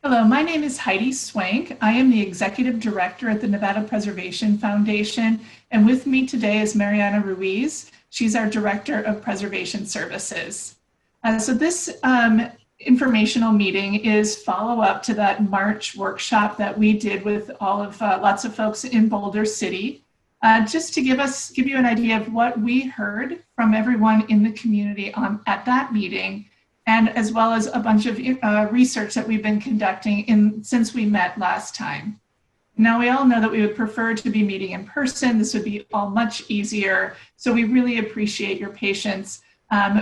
Hello, my name is Heidi Swank. I am the Executive Director at the Nevada Preservation Foundation, and with me today is Mariana Ruiz. She's our Director of Preservation Services. So this informational meeting is follow-up to that March workshop that we did with lots of folks in Boulder City, just to give you an idea of what we heard from everyone in the community at that meeting, and as well as a bunch of research that we've been conducting since we met last time. Now, we all know that we would prefer to be meeting in person. This would be all much easier. So we really appreciate your patience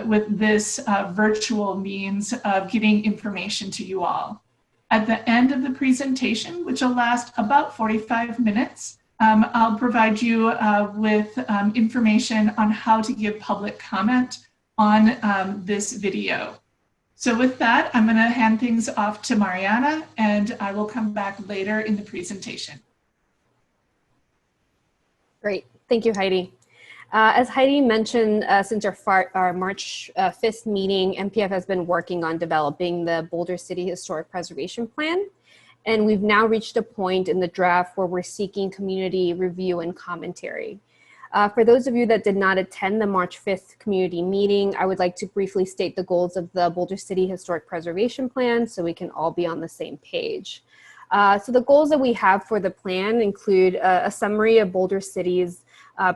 with this virtual means of getting information to you all. At the end of the presentation, which will last about 45 minutes, I'll provide you with information on how to give public comment on this video. So with that, I'm going to hand things off to Mariana, and I will come back later in the presentation. Great. Thank you, Heidi. As Heidi mentioned, since our March 5th meeting, MPF has been working on developing the Boulder City Historic Preservation Plan. And we've now reached a point in the draft where we're seeking community review and commentary. For those of you that did not attend the March 5th community meeting, I would like to briefly state the goals of the Boulder City Historic Preservation Plan so we can all be on the same page. So the goals that we have for the plan include a summary of Boulder City's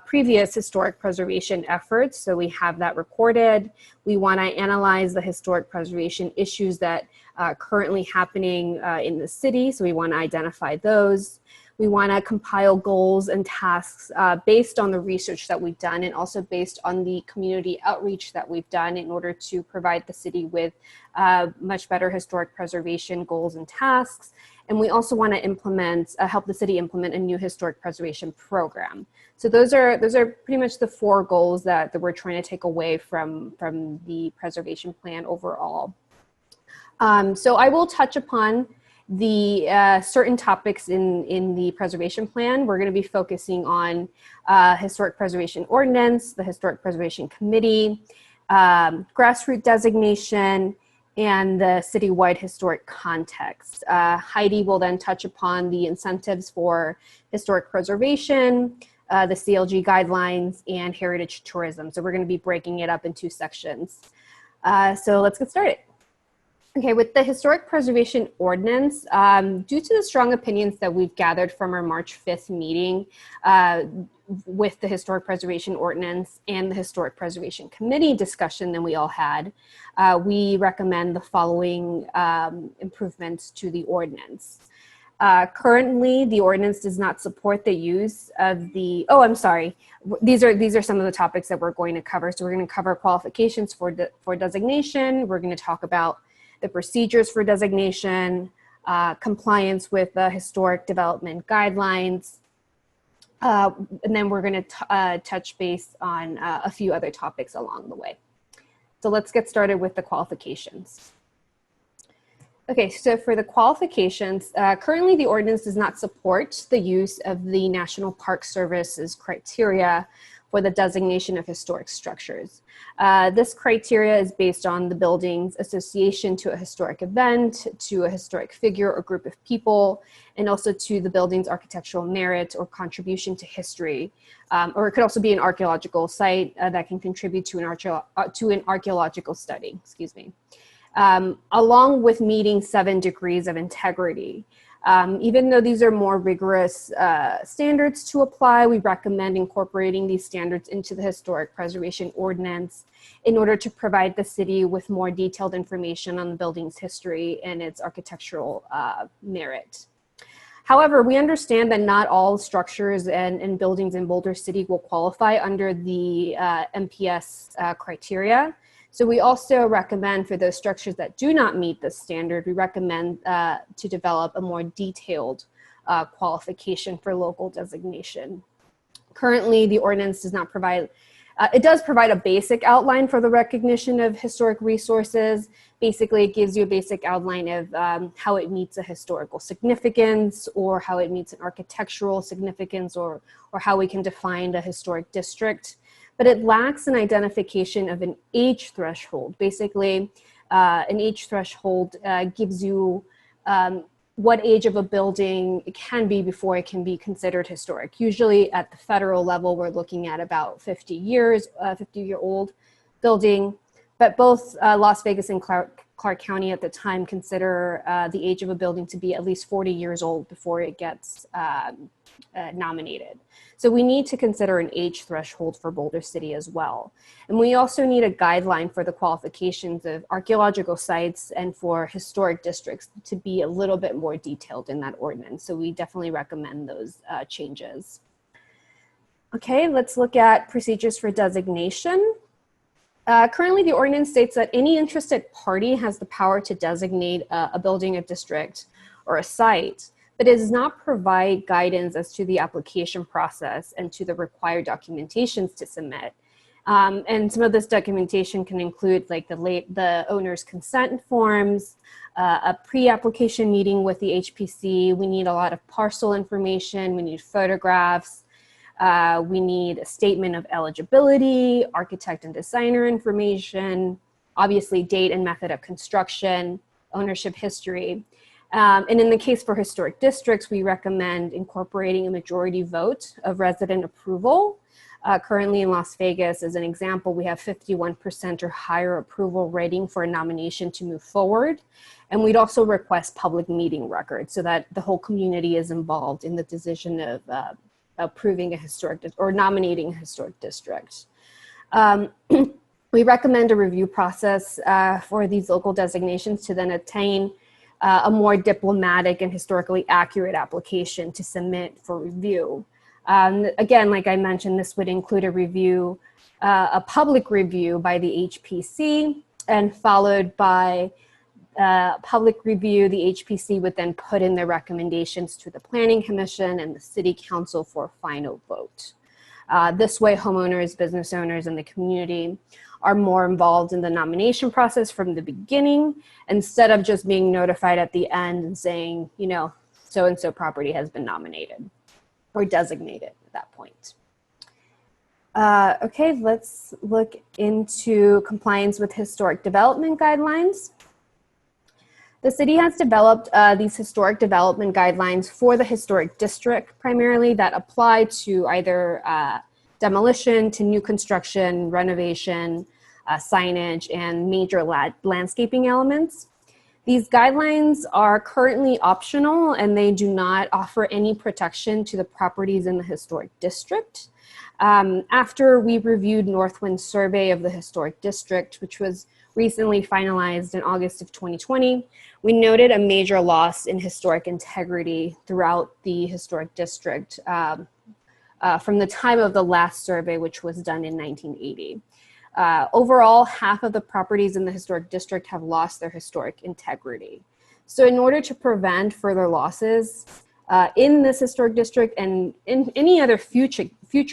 previous historic preservation efforts. So we have that recorded. We want to analyze the historic preservation issues that are currently happening in the city. So we want to identify those. We want to compile goals and tasks based on the research that we've done and also based on the community outreach that we've done in order to provide the city with much better historic preservation goals and tasks. And we also want to help the city implement a new historic preservation program. So those are pretty much the four goals that we're trying to take away from the preservation plan overall. So I will touch upon the certain topics in the preservation plan. We're going to be focusing on historic preservation ordinance, the historic preservation committee, grassroots designation, and the citywide historic context. Heidi will then touch upon the incentives for historic preservation, the CLG guidelines, and heritage tourism. So we're going to be breaking it up in two sections. So let's get started. Okay, with the Historic Preservation Ordinance, due to the strong opinions that we've gathered from our March 5th meeting with the Historic Preservation Ordinance and the Historic Preservation Committee discussion that we all had, we recommend the following improvements to the ordinance. Currently, the ordinance does not support the use of the, these are some of the topics that we're going to cover. So we're going to cover qualifications for designation. We're going to talk about the procedures for designation, compliance with the historic development guidelines, and then we're going to touch base on a few other topics along the way. So let's get started with the qualifications. Okay, so for the qualifications, currently the ordinance does not support the use of the National Park Service's criteria for the designation of historic structures. This criteria is based on the building's association to a historic event, to a historic figure or group of people, and also to the building's architectural merit or contribution to history. Or it could also be an archaeological site that can contribute to an archaeological study, excuse me. Along with meeting 7 degrees of integrity. Even though these are more rigorous standards to apply, we recommend incorporating these standards into the Historic Preservation Ordinance in order to provide the city with more detailed information on the building's history and its architectural merit. However, we understand that not all structures and buildings in Boulder City will qualify under the MPS criteria. So we also recommend for those structures that do not meet this standard, we recommend to develop a more detailed qualification for local designation. Currently, the ordinance does not provide, it does provide a basic outline for the recognition of historic resources. Basically, it gives you a basic outline of how it meets a historical significance or how it meets an architectural significance or how we can define a historic district. But it lacks an identification of an age threshold. Basically, an age threshold gives you what age of a building it can be before it can be considered historic. Usually at the federal level, we're looking at about 50 years, 50-year-old building, but both Las Vegas and Clark County at the time consider the age of a building to be at least 40 years old before it gets nominated. So we need to consider an age threshold for Boulder City as well. And we also need a guideline for the qualifications of archaeological sites and for historic districts to be a little bit more detailed in that ordinance. So we definitely recommend those changes. Okay, let's look at procedures for designation. Currently, the ordinance states that any interested party has the power to designate a building, a district, or a site, but it does not provide guidance as to the application process and to the required documentations to submit. And some of this documentation can include like the owner's consent forms, a pre-application meeting with the HPC. We need a lot of parcel information. We need photographs. We need a statement of eligibility, architect and designer information, obviously date and method of construction, ownership history. And in the case for historic districts, we recommend incorporating a majority vote of resident approval. Currently in Las Vegas, as an example, we have 51% or higher approval rating for a nomination to move forward. And we'd also request public meeting records so that the whole community is involved in the decision of approving a historic or nominating a historic district. We recommend a review process for these local designations to then attain a more diplomatic and historically accurate application to submit for review. Again, like I mentioned, this would include a review, a public review by the HPC, and followed by public review. The HPC would then put in their recommendations to the Planning Commission and the City Council for a final vote. This way, homeowners, business owners, and the community are more involved in the nomination process from the beginning, instead of just being notified at the end and saying, you know, so-and-so property has been nominated or designated at that point. Okay, let's look into compliance with historic development guidelines. The city has developed these historic development guidelines for the historic district, primarily, that apply to either demolition, to new construction, renovation, signage, and major landscaping elements. These guidelines are currently optional, and they do not offer any protection to the properties in the historic district. After we reviewed Northwind's survey of the historic district, which was recently finalized in August of 2020, we noted a major loss in historic integrity throughout the historic district from the time of the last survey, which was done in 1980. Overall, half of the properties in the historic district have lost their historic integrity. So in order to prevent further losses in this historic district and in any other future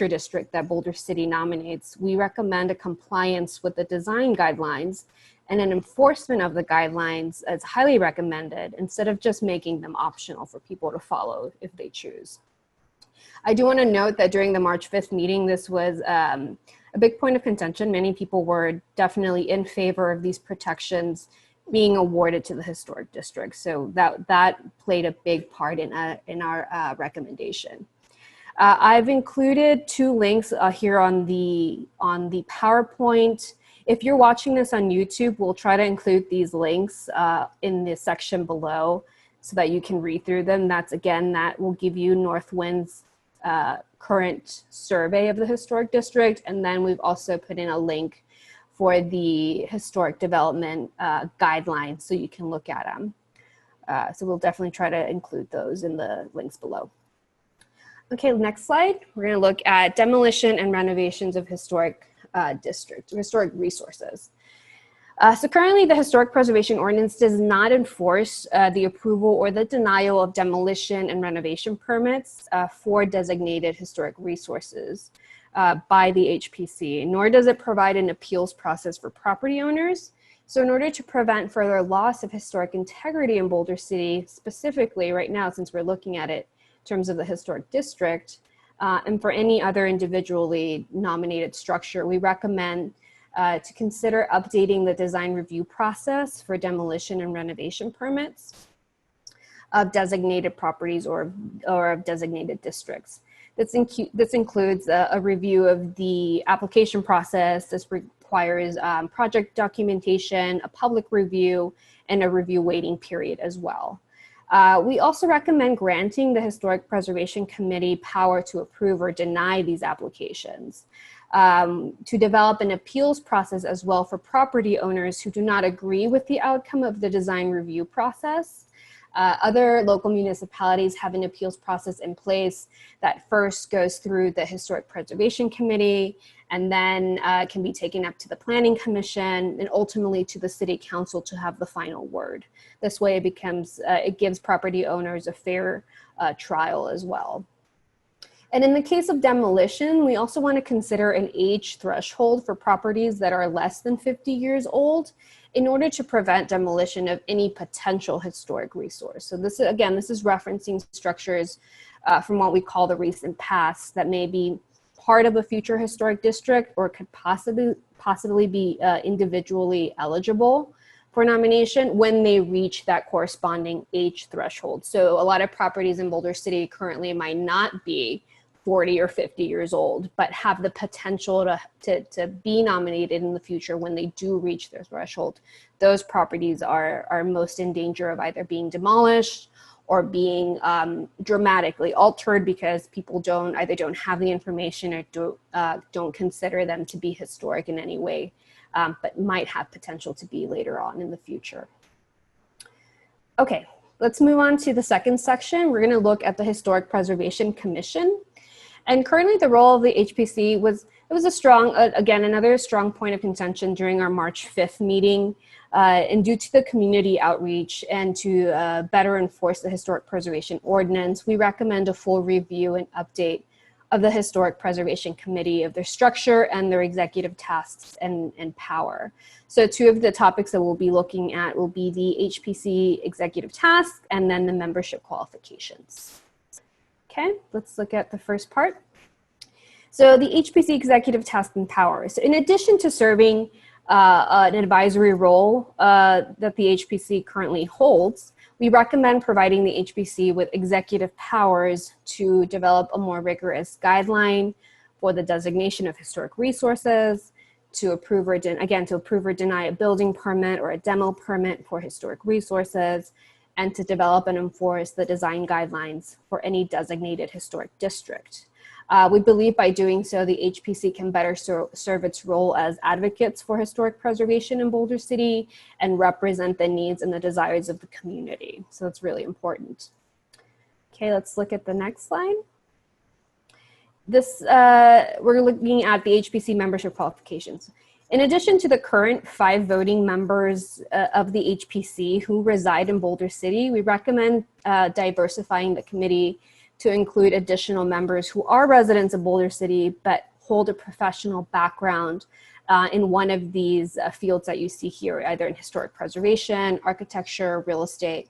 district that Boulder City nominates, we recommend a compliance with the design guidelines and an enforcement of the guidelines as highly recommended, instead of just making them optional for people to follow if they choose. I do want to note that during the March 5th meeting, this was a big point of contention. Many people were definitely in favor of these protections being awarded to the historic district. So that played a big part in our recommendation. I've included two links here on the PowerPoint. If you're watching this on YouTube, we'll try to include these links in the section below so that you can read through them. That will give you Northwind's current survey of the historic district. And then we've also put in a link for the historic development guidelines so you can look at them. So we'll definitely try to include those in the links below. Okay, next slide. We're going to look at demolition and renovations of historic historic resources. So currently, the Historic Preservation Ordinance does not enforce the approval or the denial of demolition and renovation permits for designated historic resources by the HPC, nor does it provide an appeals process for property owners. So in order to prevent further loss of historic integrity in Boulder City, specifically right now, since we're looking at it in terms of the historic district, and for any other individually nominated structure, we recommend to consider updating the design review process for demolition and renovation permits. of designated properties or of designated districts. This includes a review of the application process. This requires project documentation, a public review, and a review waiting period as well. We also recommend granting the Historic Preservation Committee power to approve or deny these applications, to develop an appeals process as well for property owners who do not agree with the outcome of the design review process. Other local municipalities have an appeals process in place that first goes through the Historic Preservation Committee and then can be taken up to the Planning Commission and ultimately to the City Council to have the final word. This way it gives property owners a fair trial as well. And in the case of demolition, we also want to consider an age threshold for properties that are less than 50 years old in order to prevent demolition of any potential historic resource. So this is referencing structures from what we call the recent past that may be part of a future historic district or could possibly be individually eligible for nomination when they reach that corresponding age threshold. So a lot of properties in Boulder City currently might not be 40 or 50 years old, but have the potential to be nominated in the future when they do reach their threshold. Those properties are most in danger of either being demolished or being dramatically altered because people either don't have the information or don't consider them to be historic in any way, but might have potential to be later on in the future. Okay, let's move on to the second section. We're going to look at the Historic Preservation Commission. And currently the role of the HPC was a strong, again, another strong point of contention during our March 5th meeting. And due to the community outreach and to better enforce the Historic Preservation Ordinance, we recommend a full review and update of the Historic Preservation Committee, of their structure and their executive tasks and power. So two of the topics that we'll be looking at will be the HPC executive tasks and then the membership qualifications. Okay, let's look at the first part. So the HPC executive task and powers. So in addition to serving an advisory role that the HPC currently holds, we recommend providing the HPC with executive powers to develop a more rigorous guideline for the designation of historic resources, to approve or deny a building permit or a demo permit for historic resources, and to develop and enforce the design guidelines for any designated historic district. We believe by doing so, the HPC can better serve its role as advocates for historic preservation in Boulder City and represent the needs and the desires of the community. So that's really important. Okay, let's look at the next slide. We're looking at the HPC membership qualifications. In addition to the current 5 voting members of the HPC who reside in Boulder City, we recommend diversifying the committee to include additional members who are residents of Boulder City but hold a professional background in one of these fields that you see here, either in historic preservation, architecture, real estate,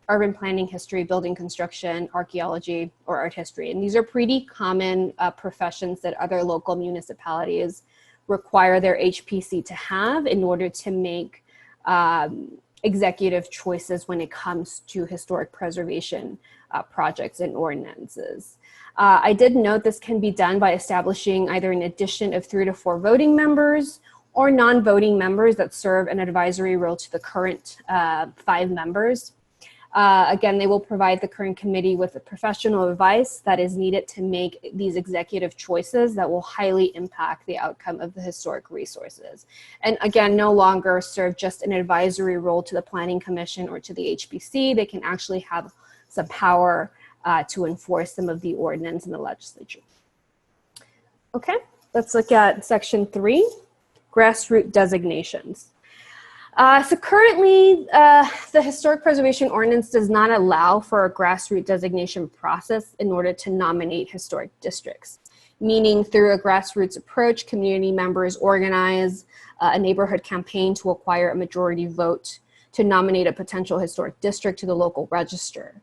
urban planning, history, building construction, archaeology, or art history. And these are pretty common professions that other local municipalities require their HPC to have in order to make executive choices when it comes to historic preservation projects and ordinances. I did note this can be done by establishing either an addition of 3 to 4 voting members or non-voting members that serve an advisory role to the current 5 members. Again, they will provide the current committee with the professional advice that is needed to make these executive choices that will highly impact the outcome of the historic resources. And again, no longer serve just an advisory role to the Planning Commission or to the HPC. They can actually have some power to enforce some of the ordinance in the legislature. Okay, let's look at section 3, grassroots designations. So currently, the Historic Preservation Ordinance does not allow for a grassroots designation process in order to nominate historic districts, meaning through a grassroots approach, community members organize a neighborhood campaign to acquire a majority vote to nominate a potential historic district to the local register.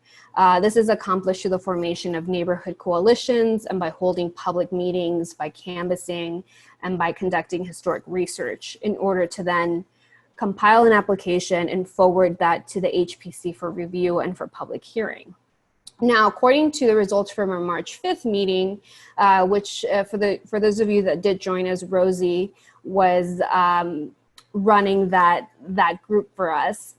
This is accomplished through the formation of neighborhood coalitions and by holding public meetings, by canvassing, and by conducting historic research in order to then compile an application and forward that to the HPC for review and for public hearing. Now, according to the results from our March 5th meeting, which for those of you that did join us, Rosie was running that group for us.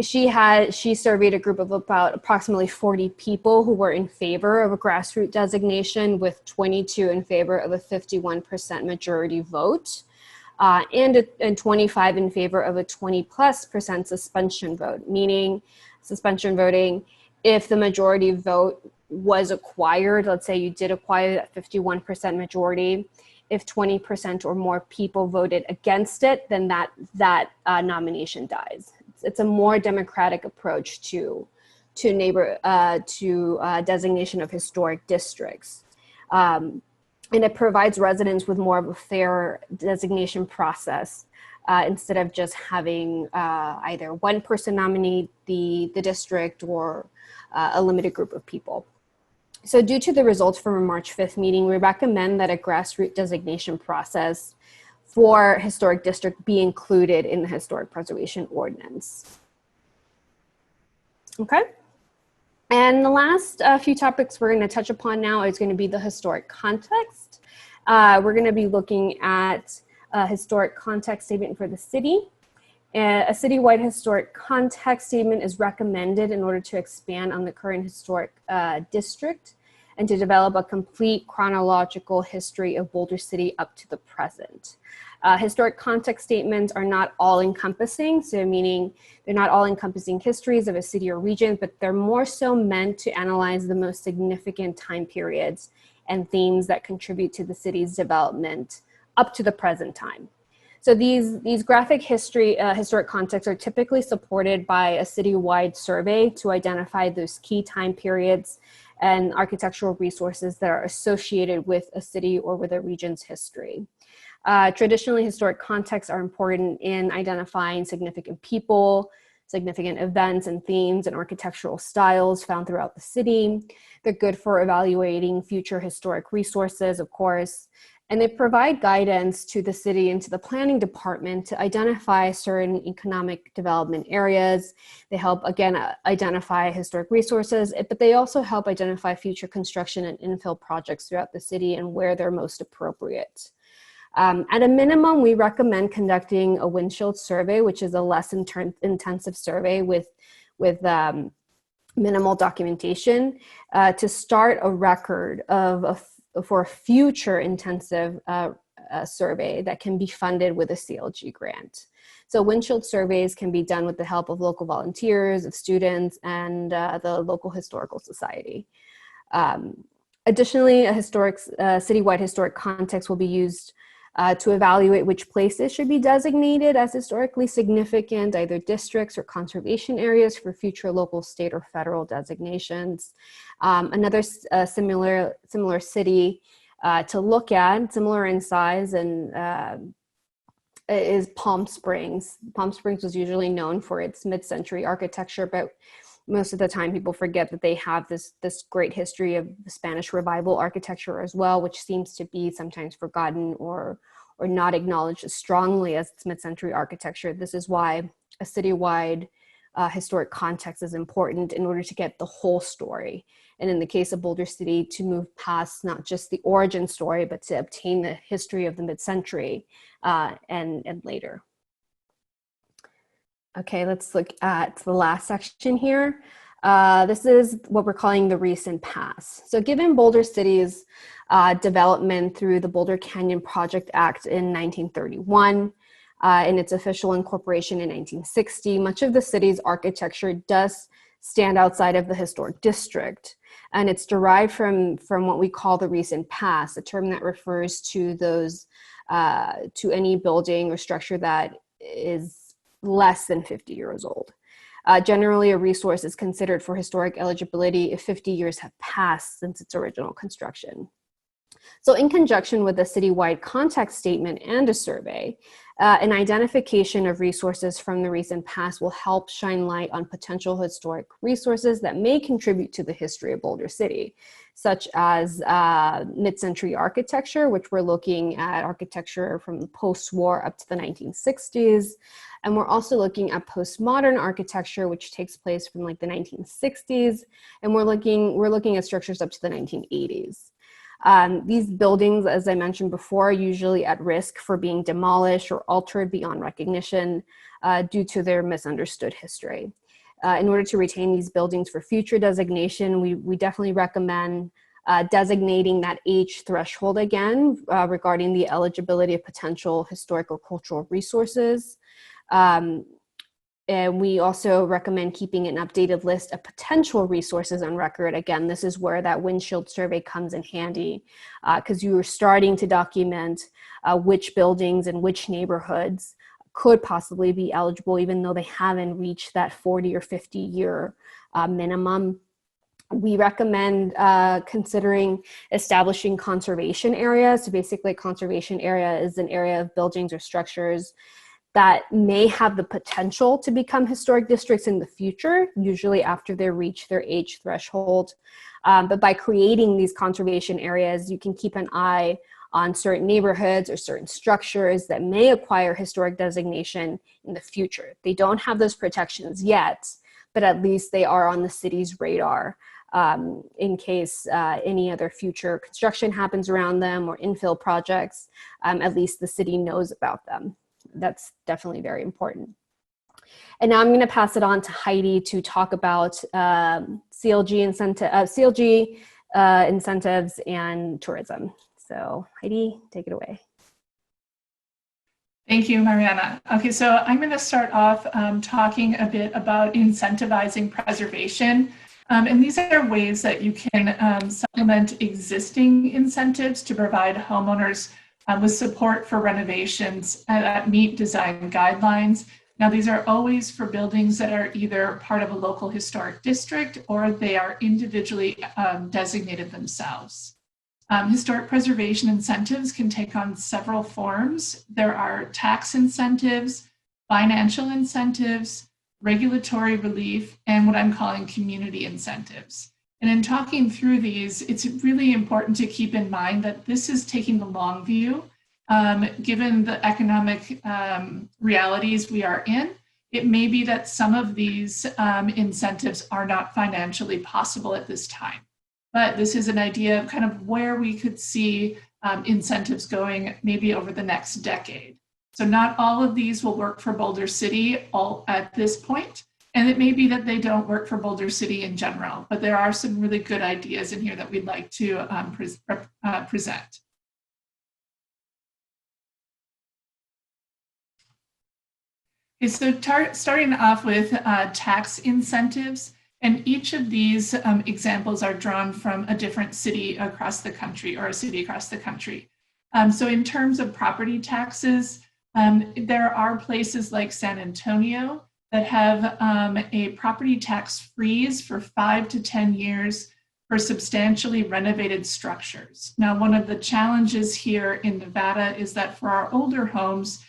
She surveyed a group of about approximately 40 people who were in favor of a grassroots designation, with 22 in favor of a 51% majority vote, and 25 in favor of a 20+% suspension vote, meaning suspension voting, if the majority vote was acquired, let's say you did acquire that 51% majority, if 20% or more people voted against it, then that nomination dies. It's a more democratic approach to designation of historic districts. And it provides residents with more of a fair designation process, instead of just having either one person nominate the district or a limited group of people. So due to the results from our March 5th meeting, we recommend that a grassroots designation process for historic district be included in the historic preservation ordinance. Okay. And the last few topics we're going to touch upon now is going to be the historic context. We're going to be looking at a historic context statement for the city. A citywide historic context statement is recommended in order to expand on the current historic district and to develop a complete chronological history of Boulder City up to the present. Historic context statements are not all-encompassing, so meaning they're not all-encompassing histories of a city or region, but they're more so meant to analyze the most significant time periods and themes that contribute to the city's development up to the present time. So these graphic historic contexts are typically supported by a citywide survey to identify those key time periods and architectural resources that are associated with a city or with a region's history. Traditionally, historic contexts are important in identifying significant people, significant events and themes and architectural styles found throughout the city. They're good for evaluating future historic resources, of course, and they provide guidance to the city and to the planning department to identify certain economic development areas. They help, again, identify historic resources, but they also help identify future construction and infill projects throughout the city and where they're most appropriate. At a minimum, we recommend conducting a windshield survey, which is a less intensive survey with minimal documentation, to start a record for a future intensive survey that can be funded with a CLG grant. So windshield surveys can be done with the help of local volunteers, of students, and the local historical society. Additionally, a citywide historic context will be used to evaluate which places should be designated as historically significant, either districts or conservation areas for future local, state, or federal designations. Another similar city to look at, similar in size, and is Palm Springs. Palm Springs was usually known for its mid-century architecture, but most of the time people forget that they have this great history of the Spanish Revival architecture as well, which seems to be sometimes forgotten or not acknowledged as strongly as its mid-century architecture. This is why a citywide historic context is important in order to get the whole story. And in the case of Boulder City, to move past not just the origin story, but to obtain the history of the mid-century and later. Okay, let's look at the last section here. This is what we're calling the recent past. So given Boulder City's development through the Boulder Canyon Project Act in 1931 and its official incorporation in 1960, much of the city's architecture does stand outside of the historic district. And it's derived from what we call the recent past, a term that refers to those, to any building or structure that is less than 50 years old. Generally, a resource is considered for historic eligibility if 50 years have passed since its original construction. So in conjunction with a citywide context statement and a survey, an identification of resources from the recent past will help shine light on potential historic resources that may contribute to the history of Boulder City, such as mid-century architecture, which we're looking at architecture from the post-war up to the 1960s. And we're also looking at postmodern architecture, which takes place from like the 1960s. And we're looking at structures up to the 1980s. These buildings, as I mentioned before, are usually at risk for being demolished or altered beyond recognition due to their misunderstood history. In order to retain these buildings for future designation, we definitely recommend designating that age threshold again regarding the eligibility of potential historic or cultural resources. And we also recommend keeping an updated list of potential resources on record. Again, this is where that windshield survey comes in handy because you are starting to document which buildings and which neighborhoods could possibly be eligible, even though they haven't reached that 40 or 50 year minimum. We recommend considering establishing conservation areas. So basically a conservation area is an area of buildings or structures that may have the potential to become historic districts in the future, usually after they reach their age threshold. But by creating these conservation areas, you can keep an eye on certain neighborhoods or certain structures that may acquire historic designation in the future. They don't have those protections yet, but at least they are on the city's radar in case any other future construction happens around them or infill projects, at least the city knows about them. That's definitely very important. And now I'm going to pass it on to Heidi to talk about CLG incentives and tourism. So Heidi, take it away. Thank you, Mariana. Okay, so I'm going to start off talking a bit about incentivizing preservation. And these are ways that you can supplement existing incentives to provide homeowners with support for renovations that meet design guidelines. Now, these are always for buildings that are either part of a local historic district or they are individually designated themselves. Historic preservation incentives can take on several forms. There are tax incentives, financial incentives, regulatory relief, and what I'm calling community incentives. And in talking through these, it's really important to keep in mind that this is taking the long view. Given the economic realities we are in, it may be that some of these incentives are not financially possible at this time. But this is an idea of kind of where we could see incentives going maybe over the next decade. So not all of these will work for Boulder City all at this point. And it may be that they don't work for Boulder City in general, but there are some really good ideas in here that we'd like to present. Okay, so starting off with tax incentives, and each of these examples are drawn from a different city across the country or a city across the country. So in terms of property taxes, there are places like San Antonio that have a property tax freeze for 5 to 10 years for substantially renovated structures. Now, one of the challenges here in Nevada is that for our older homes,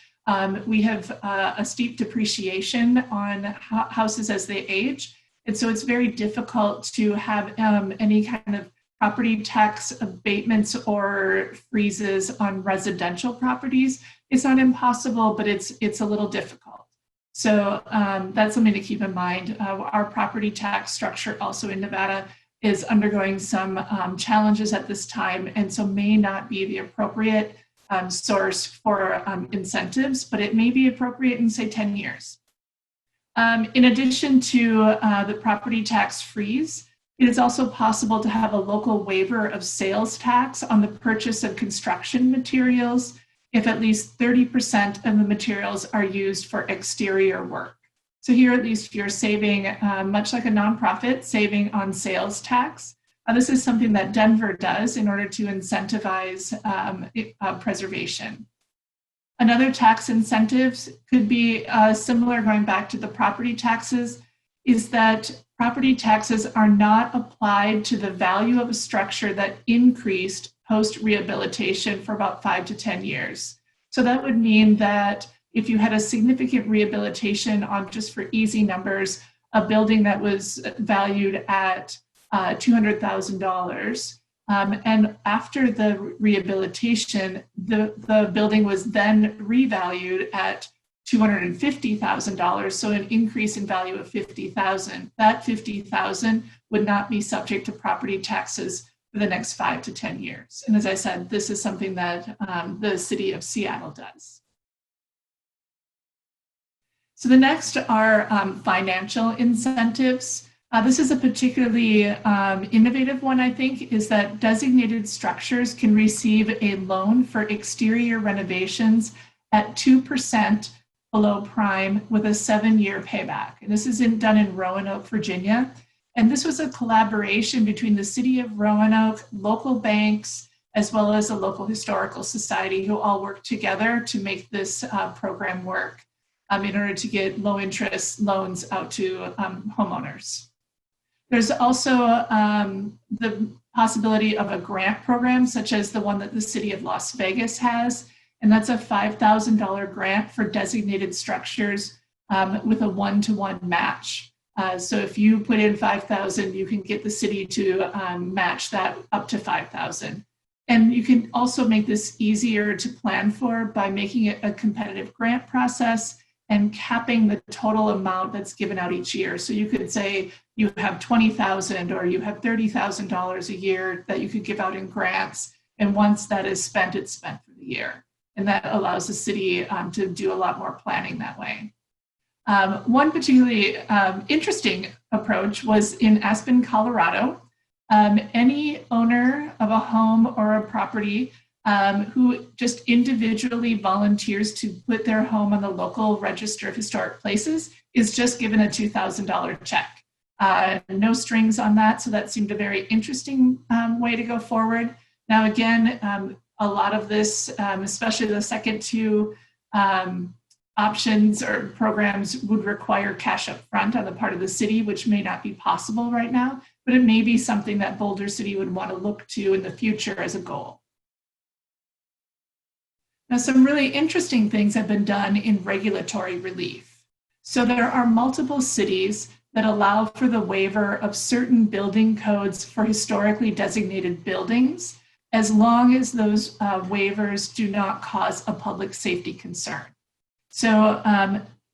we have a steep depreciation on houses as they age. And so it's very difficult to have any kind of property tax abatements or freezes on residential properties. It's not impossible, but it's a little difficult. So that's something to keep in mind. Our property tax structure also in Nevada is undergoing some challenges at this time, and so may not be the appropriate source for incentives, but it may be appropriate in, say, 10 years. In addition to the property tax freeze, it is also possible to have a local waiver of sales tax on the purchase of construction materials if at least 30% of the materials are used for exterior work. So here, at least you're saving, much like a nonprofit, saving on sales tax. This is something that Denver does in order to incentivize preservation. Another tax incentives could be similar, going back to the property taxes, is that property taxes are not applied to the value of a structure that increased post-rehabilitation for about 5 to 10 years. So that would mean that if you had a significant rehabilitation on, just for easy numbers, a building that was valued at $200,000, and after the rehabilitation, the building was then revalued at $250,000, so an increase in value of $50,000. That $50,000 would not be subject to property taxes for the next 5 to 10 years. And as I said, this is something that the city of Seattle does. So the next are financial incentives. This is a particularly innovative one, I think, is that designated structures can receive a loan for exterior renovations at 2% below prime with a 7-year payback. And this is done in Roanoke, Virginia. And this was a collaboration between the city of Roanoke, local banks, as well as a local historical society, who all worked together to make this program work in order to get low interest loans out to homeowners. There's also the possibility of a grant program, such as the one that the city of Las Vegas has. And that's a $5,000 grant for designated structures with a 1-to-1 match. So if you put in $5,000, you can get the city to match that up to $5,000. And you can also make this easier to plan for by making it a competitive grant process and capping the total amount that's given out each year. So you could say you have $20,000 or you have $30,000 a year that you could give out in grants. And once that is spent, it's spent for the year. And that allows the city to do a lot more planning that way. One particularly interesting approach was in Aspen, Colorado. Any owner of a home or a property who just individually volunteers to put their home on the local register of historic places is just given a $2,000 check. No strings on that, so that seemed a very interesting way to go forward. Now again, a lot of this, especially the second two options or programs, would require cash up front on the part of the city, which may not be possible right now, but it may be something that Boulder City would want to look to in the future as a goal. Now, some really interesting things have been done in regulatory relief. So there are multiple cities that allow for the waiver of certain building codes for historically designated buildings, as long as those waivers do not cause a public safety concern. So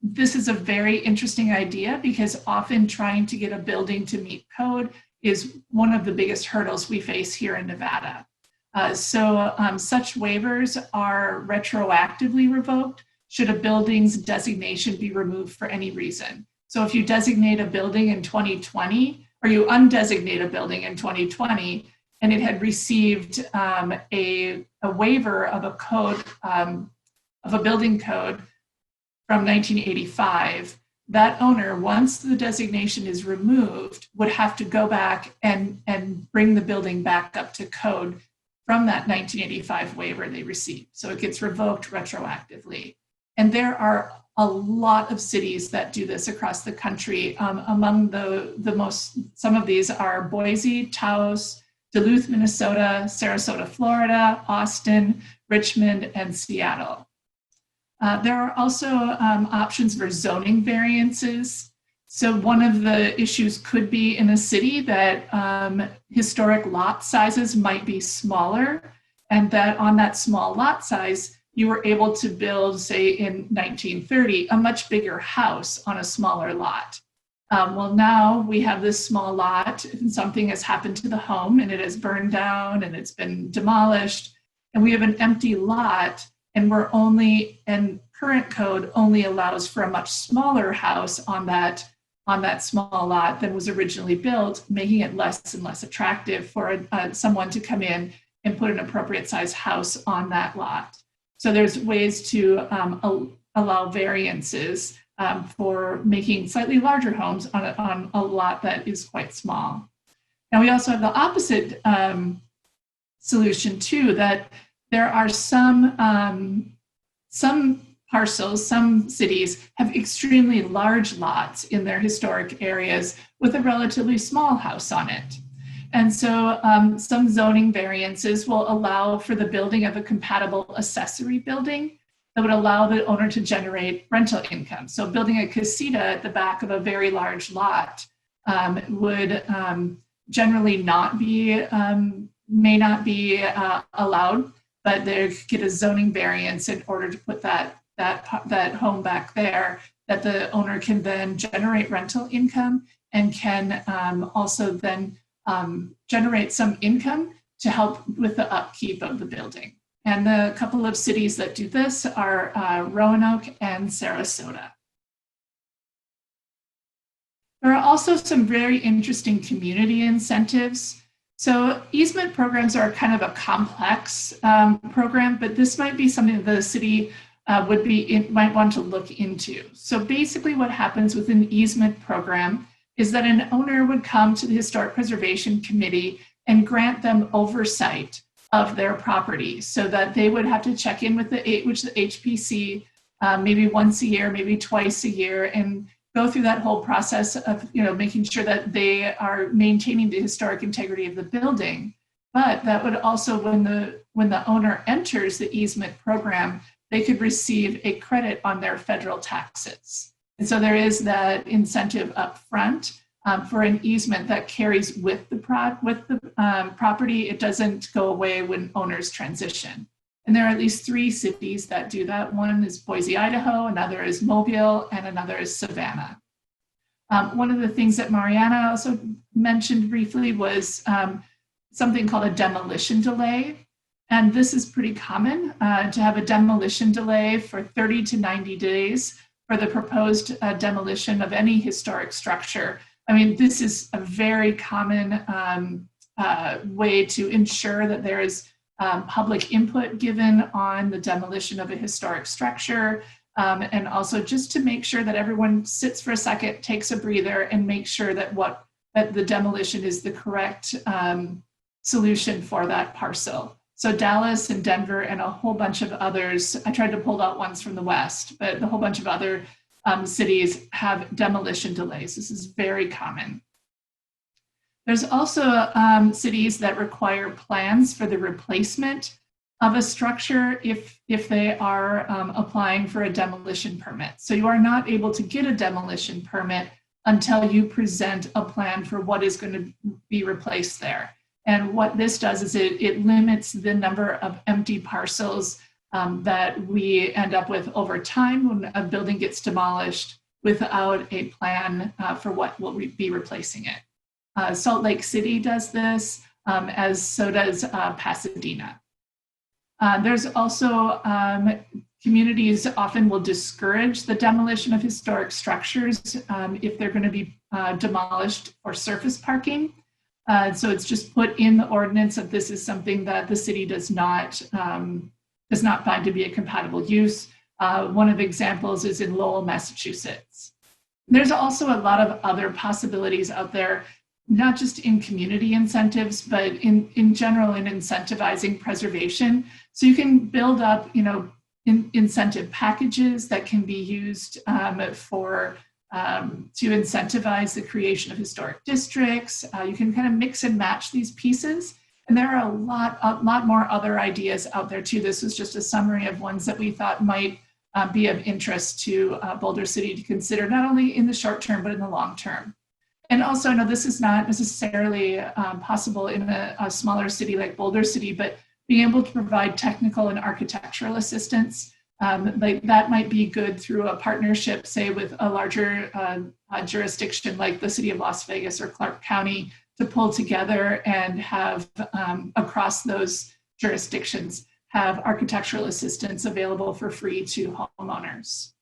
this is a very interesting idea because often trying to get a building to meet code is one of the biggest hurdles we face here in Nevada. Such waivers are retroactively revoked should a building's designation be removed for any reason. So if you designate a building in 2020, or you undesignate a building in 2020, and it had received a waiver of a code, of a building code from 1985, that owner, once the designation is removed, would have to go back and bring the building back up to code from that 1985 waiver they received. So it gets revoked retroactively. And there are a lot of cities that do this across the country. Among the most, some of these are Boise, Taos, Duluth, Minnesota, Sarasota, Florida, Austin, Richmond, and Seattle. There are also options for zoning variances. So one of the issues could be in a city that historic lot sizes might be smaller, and that on that small lot size, you were able to build, say in 1930, a much bigger house on a smaller lot. Well, now we have this small lot and something has happened to the home and it has burned down and it's been demolished, and we have an empty lot, and current code only allows for a much smaller house on that small lot than was originally built, making it less and less attractive for someone to come in and put an appropriate size house on that lot. So there's ways to allow variances for making slightly larger homes on a lot that is quite small. Now we also have the opposite solution too, that there are some parcels, some cities have extremely large lots in their historic areas with a relatively small house on it. And so some zoning variances will allow for the building of a compatible accessory building that would allow the owner to generate rental income. So building a casita at the back of a very large lot would generally not be, may not be allowed, but they get a zoning variance in order to put that home back there, that the owner can then generate rental income and can also then generate some income to help with the upkeep of the building. And the couple of cities that do this are Roanoke and Sarasota. There are also some very interesting community incentives. So easement programs are kind of a complex program, but this might be something that the city might want to look into. So basically what happens with an easement program is that an owner would come to the Historic Preservation Committee and grant them oversight of their property, so that they would have to check in with the HPC maybe once a year, maybe twice a year, and go through that whole process of making sure that they are maintaining the historic integrity of the building. But that would also, when the owner enters the easement program, they could receive a credit on their federal taxes. And so there is that incentive up front for an easement that carries with the property. It doesn't go away when owners transition. And there are at least 3 cities that do that. One is Boise, Idaho, another is Mobile, and another is Savannah. One of the things that Mariana also mentioned briefly was something called a demolition delay. And this is pretty common to have a demolition delay for 30 to 90 days for the proposed demolition of any historic structure. I mean, this is a very common way to ensure that there is public input given on the demolition of a historic structure, and also just to make sure that everyone sits for a second, takes a breather, and makes sure that that the demolition is the correct solution for that parcel. So Dallas and Denver and a whole bunch of others, I tried to pull out ones from the West, but a whole bunch of other cities have demolition delays. This is very common. There's also cities that require plans for the replacement of a structure if they are applying for a demolition permit. So you are not able to get a demolition permit until you present a plan for what is going to be replaced there. And what this does is it limits the number of empty parcels that we end up with over time when a building gets demolished without a plan for what will be replacing it. Salt Lake City does this, as so does Pasadena. There's also communities often will discourage the demolition of historic structures if they're going to be demolished for surface parking. So it's just put in the ordinance that this is something that the city does not find to be a compatible use. One of the examples is in Lowell, Massachusetts. There's also a lot of other possibilities out there, not just in community incentives, but in general in incentivizing preservation. So you can build up, incentive packages that can be used to incentivize the creation of historic districts. You can kind of mix and match these pieces. And there are a lot more other ideas out there too. This was just a summary of ones that we thought might be of interest to Boulder City to consider, not only in the short term, but in the long term. And also, I know this is not necessarily possible in a smaller city like Boulder City, but being able to provide technical and architectural assistance, like that might be good through a partnership, say with a larger jurisdiction like the city of Las Vegas or Clark County, to pull together and have across those jurisdictions, have architectural assistance available for free to homeowners.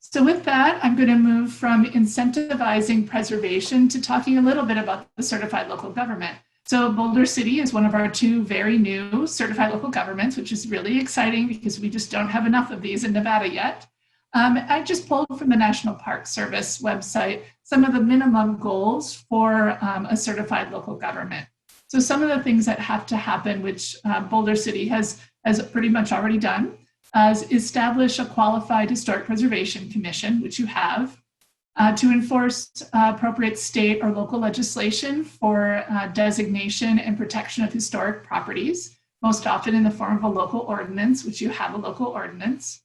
So with that, I'm going to move from incentivizing preservation to talking a little bit about the certified local government. So Boulder City is one of our 2 very new certified local governments, which is really exciting because we just don't have enough of these in Nevada yet. I just pulled from the National Park Service website some of the minimum goals for a certified local government. So some of the things that have to happen, which Boulder City has pretty much already done, is establish a qualified historic preservation commission, which you have. to enforce appropriate state or local legislation for designation and protection of historic properties, most often in the form of a local ordinance, which you have a local ordinance.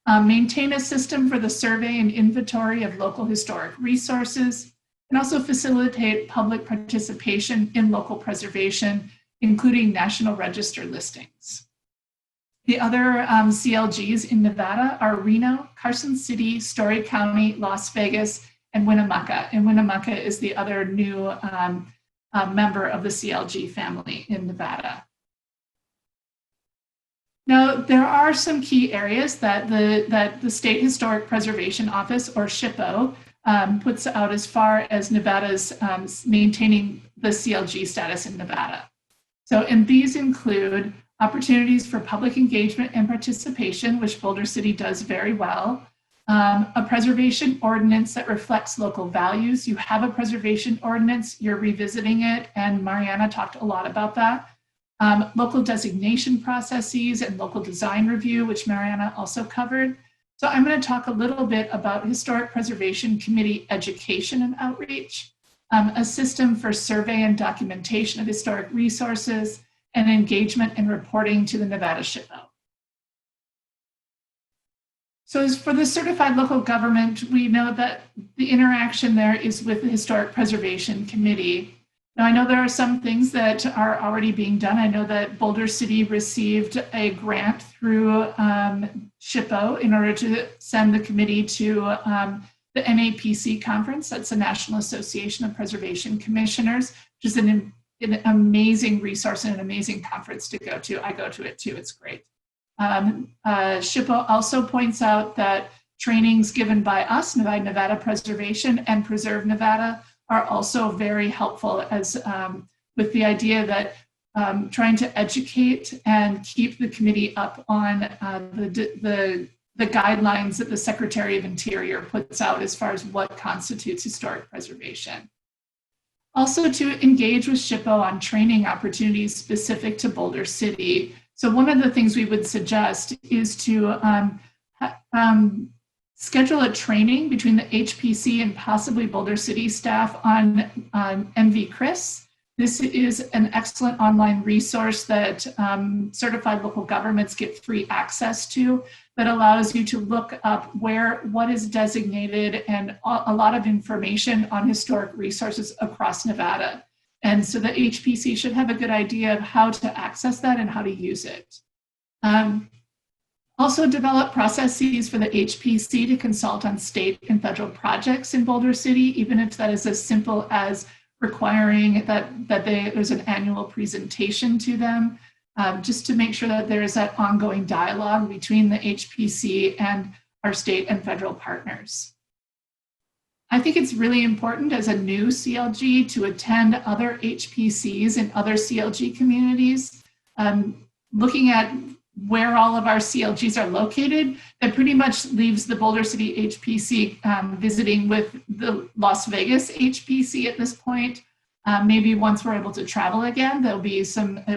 Maintain a system for the survey and inventory of local historic resources, and also facilitate public participation in local preservation, including National Register listings. The other CLGs in Nevada are Reno, Carson City, Story County, Las Vegas, and Winnemucca. And Winnemucca is the other new member of the CLG family in Nevada. Now, there are some key areas that the State Historic Preservation Office, or Shippo, puts out as far as Nevada's maintaining the CLG status in Nevada. So, and these include opportunities for public engagement and participation, which Boulder City does very well. A preservation ordinance that reflects local values. You have a preservation ordinance, you're revisiting it, and Mariana talked a lot about that. Local designation processes and local design review, which Mariana also covered. So I'm going to talk a little bit about Historic Preservation Committee education and outreach, a system for survey and documentation of historic resources, and engagement and reporting to the Nevada Shippo. So as for the certified local government, we know that the interaction there is with the Historic Preservation Committee. Now, I know there are some things that are already being done. I know that Boulder City received a grant through Shippo in order to send the committee to the NAPC conference. That's the National Association of Preservation Commissioners, which is an amazing resource and an amazing conference to go to. I go to it too, it's great. Shippo also points out that trainings given by us, Nevada Preservation and Preserve Nevada, are also very helpful as with the idea that trying to educate and keep the committee up on the guidelines that the Secretary of Interior puts out as far as what constitutes historic preservation. Also to engage with Shippo on training opportunities specific to Boulder City. So one of the things we would suggest is to schedule a training between the HPC and possibly Boulder City staff on MV Chris. This is an excellent online resource that certified local governments get free access to that allows you to look up what is designated and a lot of information on historic resources across Nevada. And so the HPC should have a good idea of how to access that and how to use it. Also develop processes for the HPC to consult on state and federal projects in Boulder City, even if that is as simple as requiring that there's an annual presentation to them, just to make sure that there is that ongoing dialogue between the HPC and our state and federal partners. I think it's really important as a new CLG to attend other HPCs and other CLG communities, looking at where all of our CLGs are located. That pretty much leaves the Boulder City HPC visiting with the Las Vegas HPC at this point. Maybe once we're able to travel again, it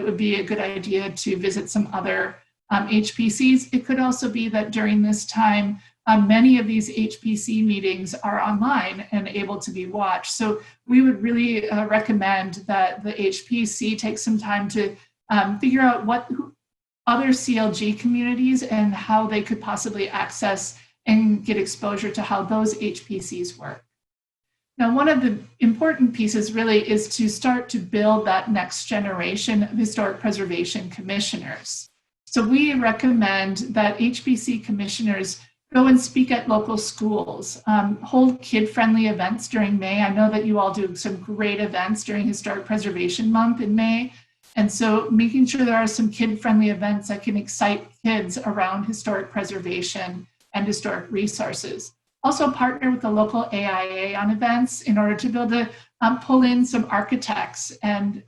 would be a good idea to visit some other HPCs. It could also be that during this time, many of these HPC meetings are online and able to be watched. So we would really recommend that the HPC take some time to figure out what other CLG communities and how they could possibly access and get exposure to how those HPCs work. Now, one of the important pieces really is to start to build that next generation of historic preservation commissioners. So we recommend that HPC commissioners go and speak at local schools, hold kid-friendly events during May. I know that you all do some great events during Historic Preservation Month in May. And so making sure there are some kid-friendly events that can excite kids around historic preservation and historic resources. Also partner with the local AIA on events in order to be able to pull in some architects and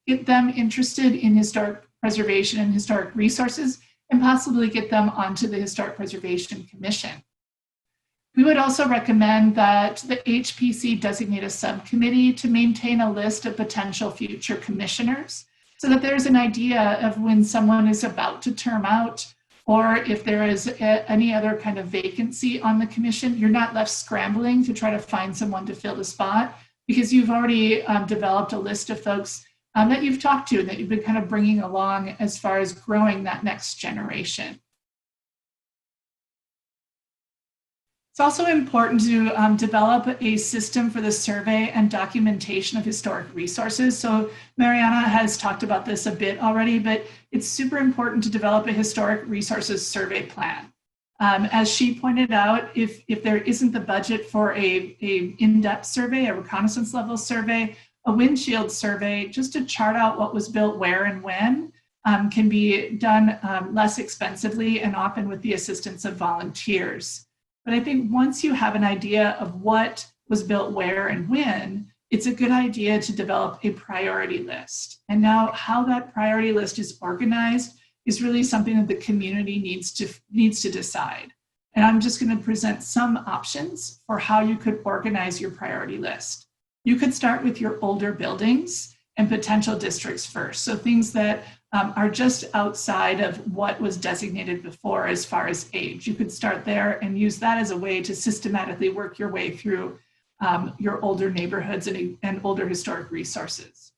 get them interested in historic preservation and historic resources and possibly get them onto the Historic Preservation Commission. We would also recommend that the HPC designate a subcommittee to maintain a list of potential future commissioners so that there's an idea of when someone is about to term out, or if there is any other kind of vacancy on the commission, you're not left scrambling to try to find someone to fill the spot, because you've already developed a list of folks that you've talked to and that you've been kind of bringing along as far as growing that next generation. It's also important to develop a system for the survey and documentation of historic resources. So Mariana has talked about this a bit already, but it's super important to develop a historic resources survey plan. As she pointed out, if there isn't the budget for a in-depth survey, a reconnaissance level survey, a windshield survey, just to chart out what was built where and when, can be done less expensively and often with the assistance of volunteers. But I think once you have an idea of what was built where and when, it's a good idea to develop a priority list. And now how that priority list is organized is really something that the community needs to decide. And I'm just going to present some options for how you could organize your priority list. You could start with your older buildings and potential districts first. So things that are just outside of what was designated before as far as age. You could start there and use that as a way to systematically work your way through your older neighborhoods and older historic resources.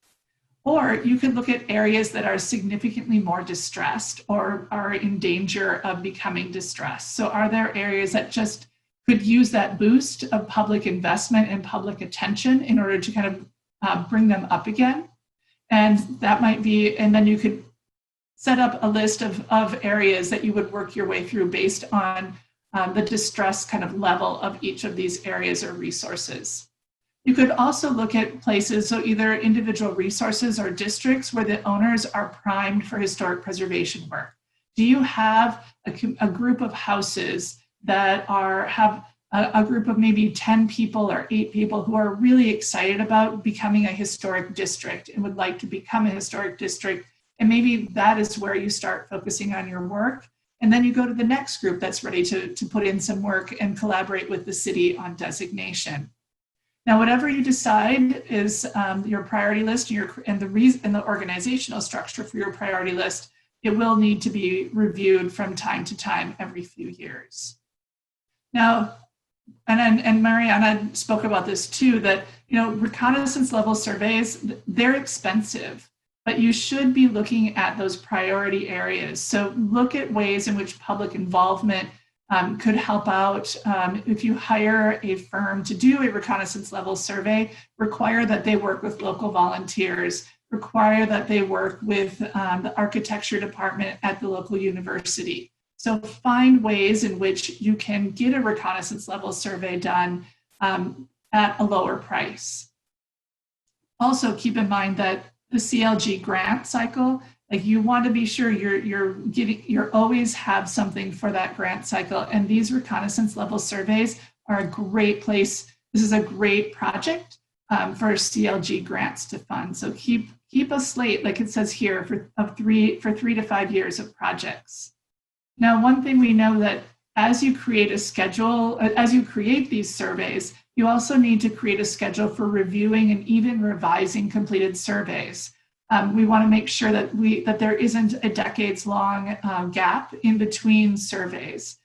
Or you could look at areas that are significantly more distressed or are in danger of becoming distressed. So are there areas that just could use that boost of public investment and public attention in order to kind of bring them up again? And that might be, and then you could set up a list of areas that you would work your way through based on the distress kind of level of each of these areas or resources. You could also look at places, so either individual resources or districts where the owners are primed for historic preservation work. Do you have a group of houses that have a group of maybe 10 people or 8 people who are really excited about becoming a historic district and would like to become a historic district? And maybe that is where you start focusing on your work. And then you go to the next group that's ready to put in some work and collaborate with the city on designation. Now, whatever you decide is your priority list and the organizational structure for your priority list, it will need to be reviewed from time to time every few years. Now, and Mariana spoke about this too, that reconnaissance level surveys, they're expensive, but you should be looking at those priority areas. So look at ways in which public involvement could help out. If you hire a firm to do a reconnaissance level survey, require that they work with local volunteers, require that they work with the architecture department at the local university. So find ways in which you can get a reconnaissance level survey done at a lower price. Also keep in mind that the CLG grant cycle, like you want to be sure you're always have something for that grant cycle. And these reconnaissance level surveys are a great place. This is a great project for CLG grants to fund. So keep a slate, like it says here, for 3 to 5 years of projects. Now, one thing we know that as you create a schedule, as you create these surveys, you also need to create a schedule for reviewing and even revising completed surveys. We want to make sure that there isn't a decades-long gap in between surveys,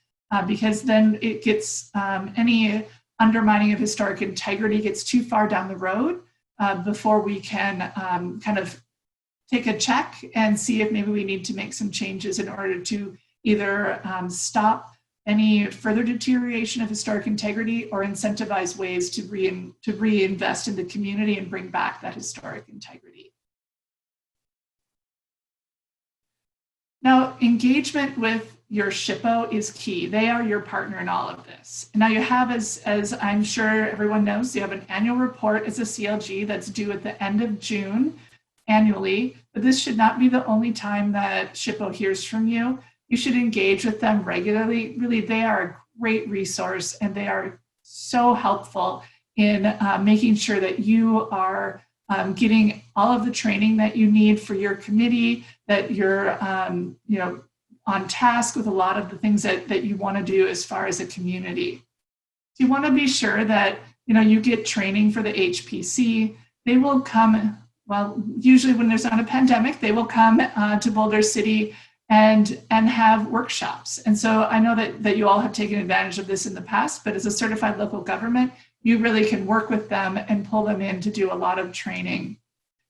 because then it gets any undermining of historic integrity gets too far down the road before we can kind of take a check and see if maybe we need to make some changes in order to either stop any further deterioration of historic integrity or incentivize ways to reinvest in the community and bring back that historic integrity. Now, engagement with your Shippo is key. They are your partner in all of this. Now you have, as I'm sure everyone knows, you have an annual report as a CLG that's due at the end of June annually, but this should not be the only time that Shippo hears from you. You should engage with them regularly. Really, they are a great resource and they are so helpful in making sure that you are getting all of the training that you need for your committee, that you're on task with a lot of the things that you want to do as far as a community. So you want to be sure that you get training for the HPC. They will come, well, usually when there's not a pandemic, they will come to Boulder City and have workshops. And so I know that you all have taken advantage of this in the past, but as a certified local government, you really can work with them and pull them in to do a lot of training.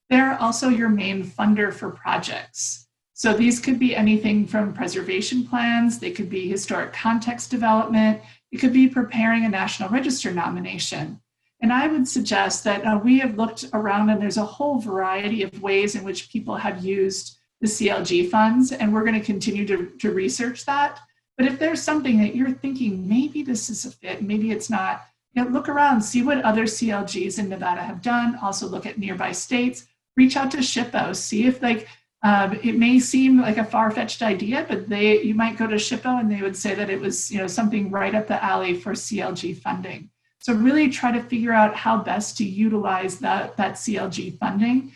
They're also your main funder for projects. So these could be anything from preservation plans, they could be historic context development, it could be preparing a National Register nomination. And I would suggest that we have looked around and there's a whole variety of ways in which people have used the CLG funds, and we're going to continue to research that. But if there's something that you're thinking, maybe this is a fit, maybe it's not, look around, see what other CLGs in Nevada have done, also look at nearby states, reach out to Shippo, see if it may seem like a far-fetched idea, but you might go to Shippo and they would say that it was something right up the alley for CLG funding. So really try to figure out how best to utilize that CLG funding.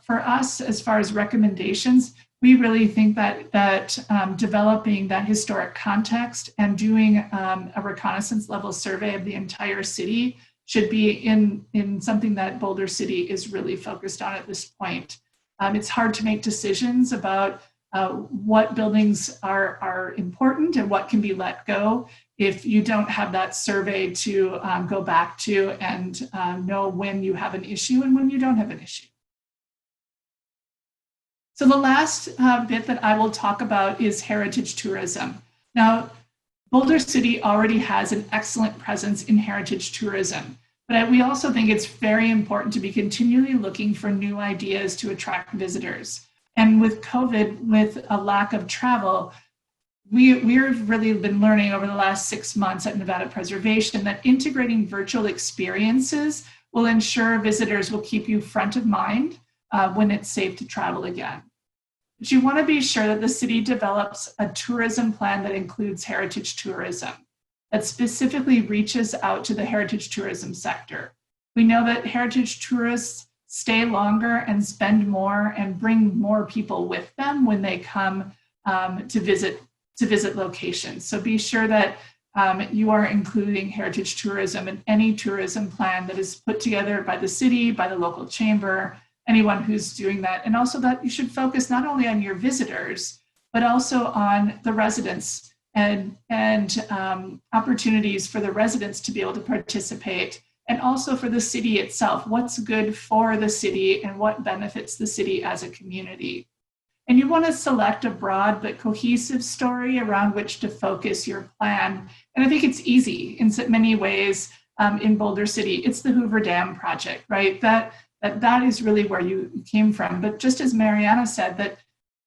For us, as far as recommendations, we really think that developing that historic context and doing a reconnaissance level survey of the entire city should be in something that Boulder City is really focused on at this point. It's hard to make decisions about what buildings are important and what can be let go if you don't have that survey to go back to and know when you have an issue and when you don't have an issue. So the last bit that I will talk about is heritage tourism. Now, Boulder City already has an excellent presence in heritage tourism, but we also think it's very important to be continually looking for new ideas to attract visitors. And with COVID, with a lack of travel, we've really been learning over the last 6 months at Nevada Preservation that integrating virtual experiences will ensure visitors will keep you front of mind when it's safe to travel again. But you want to be sure that the city develops a tourism plan that includes heritage tourism, that specifically reaches out to the heritage tourism sector. We know that heritage tourists stay longer and spend more and bring more people with them when they come to visit locations. So be sure that you are including heritage tourism in any tourism plan that is put together by the city, by the local chamber, anyone who's doing that. And also that you should focus not only on your visitors, but also on the residents and opportunities for the residents to be able to participate, and also for the city itself, what's good for the city and what benefits the city as a community. And you want to select a broad but cohesive story around which to focus your plan. And I think it's easy in many ways in Boulder City. It's the Hoover Dam project, right? That is really where you came from. But just as Mariana said, that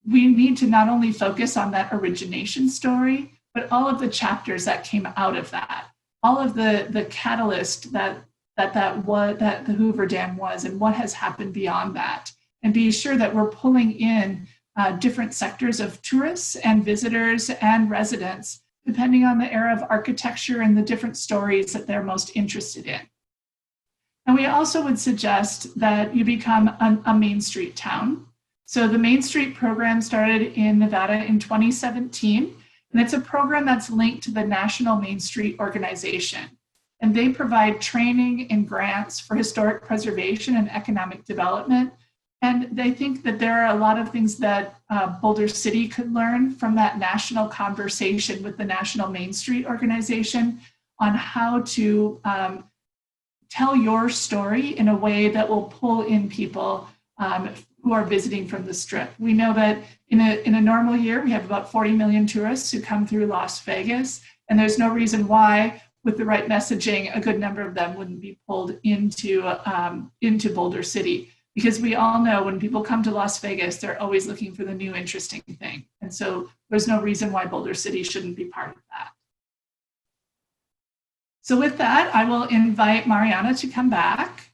we need to not only focus on that origination story, but all of the chapters that came out of that, all of the catalyst that the Hoover Dam was and what has happened beyond that. And be sure that we're pulling in different sectors of tourists and visitors and residents, depending on the era of architecture and the different stories that they're most interested in. And we also would suggest that you become a Main Street town. So the Main Street program started in Nevada in 2017, and it's a program that's linked to the National Main Street Organization. And they provide training and grants for historic preservation and economic development. And they think that there are a lot of things that Boulder City could learn from that national conversation with the National Main Street Organization on how to tell your story in a way that will pull in people who are visiting from the Strip. We know that in a normal year, we have about 40 million tourists who come through Las Vegas, and there's no reason why, with the right messaging, a good number of them wouldn't be pulled into Boulder City. Because we all know when people come to Las Vegas, they're always looking for the new interesting thing. And so there's no reason why Boulder City shouldn't be part of that. So with that, I will invite Mariana to come back.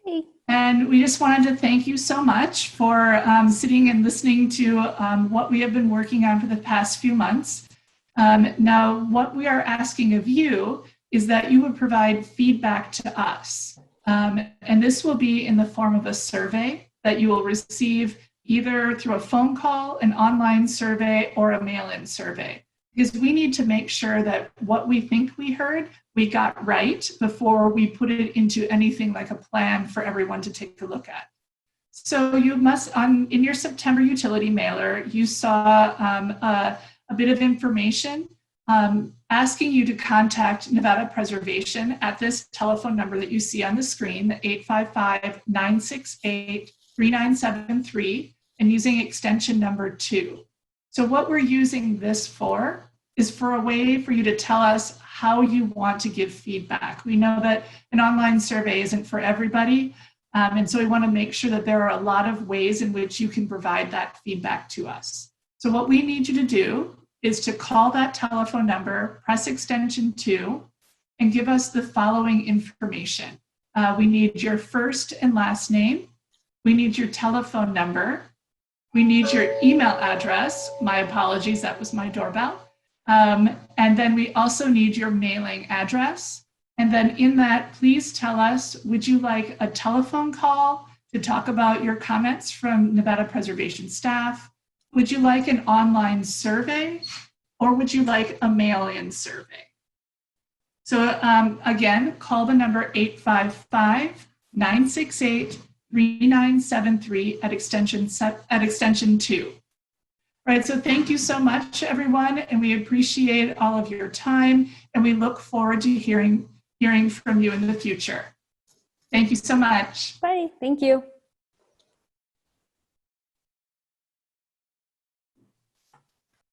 Hey. And we just wanted to thank you so much for sitting and listening to what we have been working on for the past few months. Now, what we are asking of you is that you would provide feedback to us. And this will be in the form of a survey that you will receive either through a phone call, an online survey, or a mail-in survey. Because we need to make sure that what we think we heard, we got right before we put it into anything like a plan for everyone to take a look at. So you must, in your September utility mailer, you saw a bit of information asking you to contact Nevada Preservation at this telephone number that you see on the screen, the 855-968-3973, and using extension number 2. So what we're using this for is for a way for you to tell us how you want to give feedback. We know that an online survey isn't for everybody, and so we want to make sure that there are a lot of ways in which you can provide that feedback to us. So what we need you to do is to call that telephone number, press extension 2, and give us the following information. We need your first and last name. We need your telephone number. We need your email address. My apologies, that was my doorbell. And then we also need your mailing address. And then in that, please tell us, would you like a telephone call to talk about your comments from Nevada Preservation staff? Would you like an online survey, or would you like a mail-in survey? So again, call the number 855-968-3973 at extension 2. All right, so thank you so much, everyone, and we appreciate all of your time, and we look forward to hearing from you in the future. Thank you so much. Bye. Thank you.